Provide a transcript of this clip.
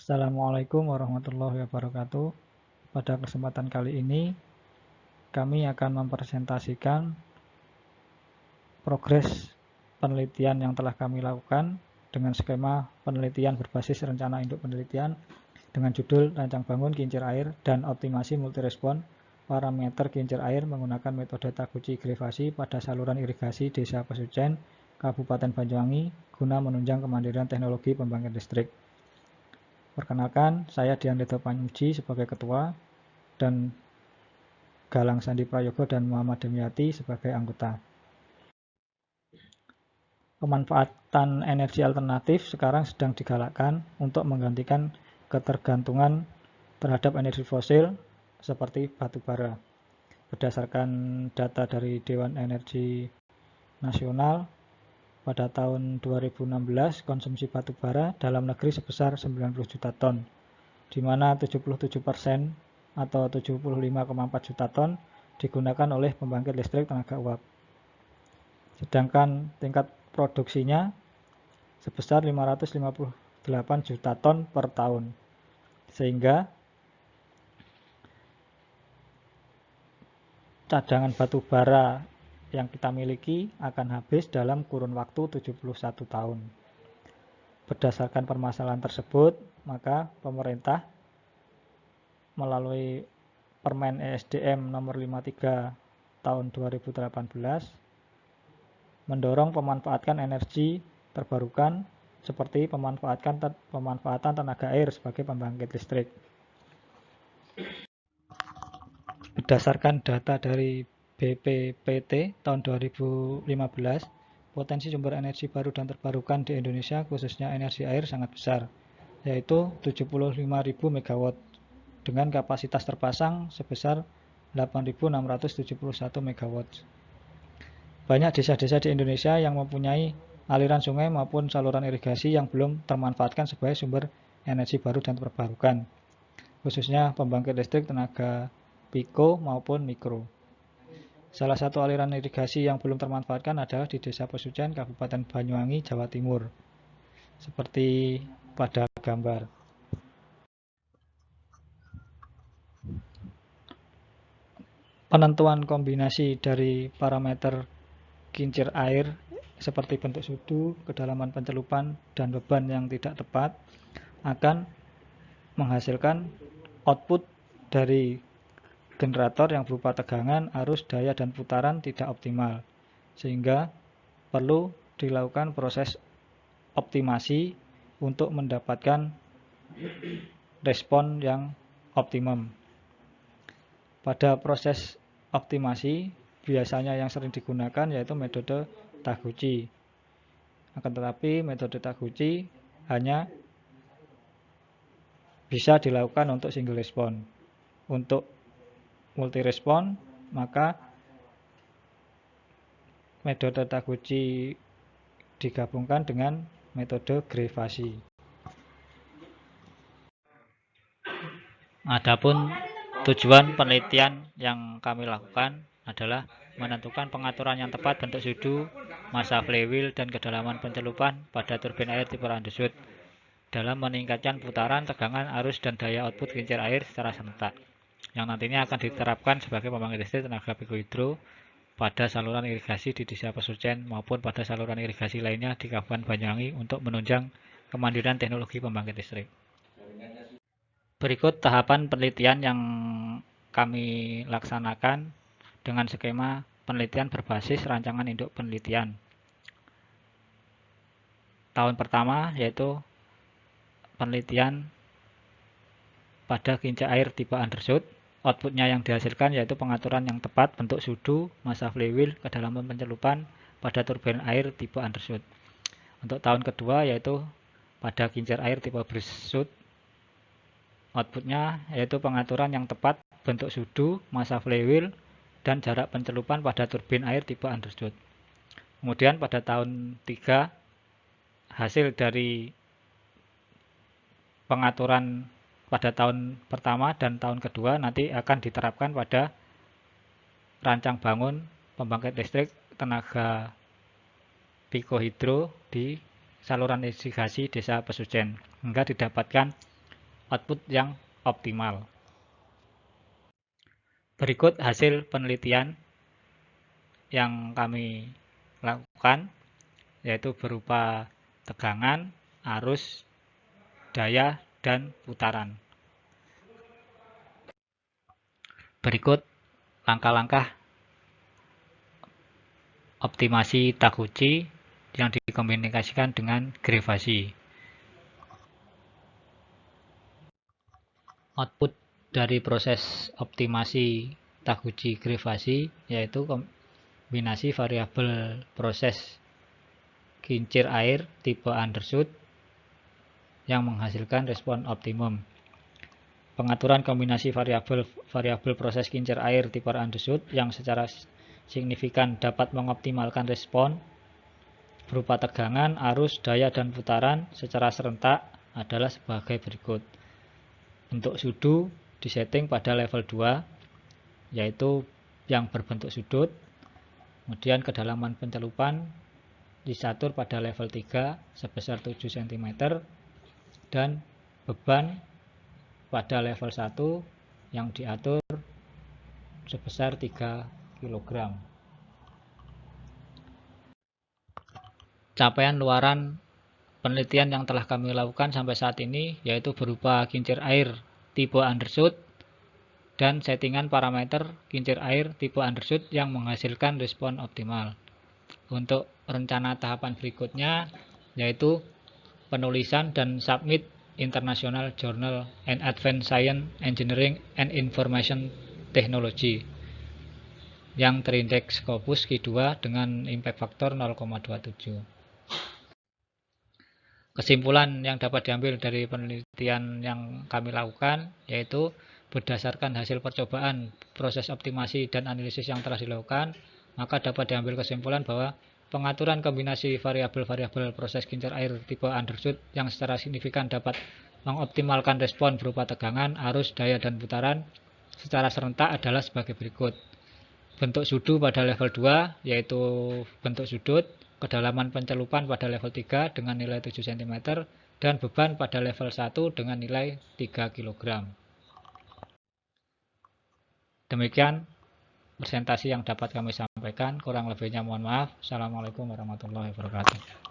Assalamualaikum warahmatullahi wabarakatuh. Pada kesempatan kali ini kami akan mempresentasikan progres penelitian yang telah kami lakukan dengan skema penelitian berbasis rencana induk penelitian dengan judul Rancang Bangun Kincir Air dan Optimasi Multirespon Parameter Kincir Air menggunakan metode Taguchi Grevasi pada saluran irigasi Desa Pesucen, Kabupaten Banyuwangi guna menunjang kemandirian teknologi pembangkit listrik. Perkenalkan, saya Dian Leto Panyuji sebagai ketua dan Galang Sandi Prayogo dan Muhammad Demyati sebagai anggota. Pemanfaatan energi alternatif sekarang sedang digalakkan untuk menggantikan ketergantungan terhadap energi fosil seperti batu bara. Berdasarkan data dari Dewan Energi Nasional, pada tahun 2016 konsumsi batu bara dalam negeri sebesar 90 juta ton, di mana 77% atau 75,4 juta ton digunakan oleh pembangkit listrik tenaga uap. Sedangkan tingkat produksinya sebesar 558 juta ton per tahun. Sehingga cadangan batu bara yang kita miliki akan habis dalam kurun waktu 71 tahun. Berdasarkan permasalahan tersebut, maka pemerintah melalui Permen ESDM nomor 53 tahun 2018 mendorong pemanfaatan energi terbarukan seperti pemanfaatan tenaga air sebagai pembangkit listrik. Berdasarkan data dari BPPT tahun 2015, potensi sumber energi baru dan terbarukan di Indonesia khususnya energi air sangat besar, yaitu 75.000 MW dengan kapasitas terpasang sebesar 8.671 MW. Banyak desa-desa di Indonesia yang mempunyai aliran sungai maupun saluran irigasi yang belum termanfaatkan sebagai sumber energi baru dan terbarukan, khususnya pembangkit listrik tenaga piko maupun mikro. Salah satu aliran irigasi yang belum termanfaatkan adalah di Desa Pesucen, Kabupaten Banyuwangi, Jawa Timur, seperti pada gambar. Penentuan kombinasi dari parameter kincir air seperti bentuk sudu, kedalaman pencelupan, dan beban yang tidak tepat akan menghasilkan output dari generator yang berupa tegangan, arus, daya, dan putaran tidak optimal, sehingga perlu dilakukan proses optimasi untuk mendapatkan respon yang optimum. Pada proses optimasi biasanya yang sering digunakan yaitu metode Taguchi. Akan tetapi metode Taguchi hanya bisa dilakukan untuk single respon. Untuk multi respon maka metode Taguchi digabungkan dengan metode Grevasi. Adapun tujuan penelitian yang kami lakukan adalah menentukan pengaturan yang tepat bentuk sudu, massa flywheel, dan kedalaman pencelupan pada turbin air tipe undershoot dalam meningkatkan putaran, tegangan, arus, dan daya output kincir air secara serentak, yang nantinya akan diterapkan sebagai pembangkit listrik tenaga pikohidro pada saluran irigasi di Desa Pesucen maupun pada saluran irigasi lainnya di Kabupaten Banyuwangi untuk menunjang kemandirian teknologi pembangkit listrik. Berikut tahapan penelitian yang kami laksanakan dengan skema penelitian berbasis rancangan induk penelitian. Tahun pertama yaitu penelitian pada kincir air tipe undershoot. Outputnya yang dihasilkan yaitu pengaturan yang tepat bentuk sudu, massa flywheel, kedalaman pencelupan pada turbin air tipe undershoot. Untuk tahun kedua yaitu pada kincir air tipe breastshoot. Outputnya yaitu pengaturan yang tepat bentuk sudu, massa flywheel, dan jarak pencelupan pada turbin air tipe undershoot. Kemudian pada tahun 3 hasil dari pengaturan pada tahun pertama dan tahun kedua nanti akan diterapkan pada rancang bangun pembangkit listrik tenaga pikohidro di saluran irigasi Desa Pesucen hingga didapatkan output yang optimal. Berikut hasil penelitian yang kami lakukan, yaitu berupa tegangan, arus, daya, dan putaran. Berikut langkah-langkah optimasi Taguchi yang dikomunikasikan dengan grefasi. Output dari proses optimasi Taguchi grefasi yaitu kombinasi variabel proses kincir air tipe undershoot yang menghasilkan respon optimum. Pengaturan kombinasi variabel proses kincir air tipe undershoot yang secara signifikan dapat mengoptimalkan respon berupa tegangan, arus, daya, dan putaran secara serentak adalah sebagai berikut. Bentuk sudu disetting pada level 2, yaitu yang berbentuk sudut. Kemudian kedalaman pencelupan diatur pada level 3 sebesar 7 cm dan beban pada level 1 yang diatur sebesar 3 kg. Capaian luaran penelitian yang telah kami lakukan sampai saat ini yaitu berupa kincir air tipe undershoot dan settingan parameter kincir air tipe undershoot yang menghasilkan respon optimal. Untuk rencana tahapan berikutnya yaitu penulisan dan submit International Journal and Advanced Science Engineering and Information Technology yang terindeks Scopus Q2 dengan impact factor 0,27. Kesimpulan yang dapat diambil dari penelitian yang kami lakukan yaitu berdasarkan hasil percobaan proses optimasi dan analisis yang telah dilakukan, maka dapat diambil kesimpulan bahwa pengaturan kombinasi variabel-variabel proses kincir air tipe undershoot yang secara signifikan dapat mengoptimalkan respon berupa tegangan, arus, daya, dan putaran secara serentak adalah sebagai berikut. Bentuk sudu pada level 2 yaitu bentuk sudut, kedalaman pencelupan pada level 3 dengan nilai 7 cm, dan beban pada level 1 dengan nilai 3 kg. Demikian presentasi yang dapat kami sampaikan, kurang lebihnya mohon maaf. Assalamualaikum warahmatullahi wabarakatuh.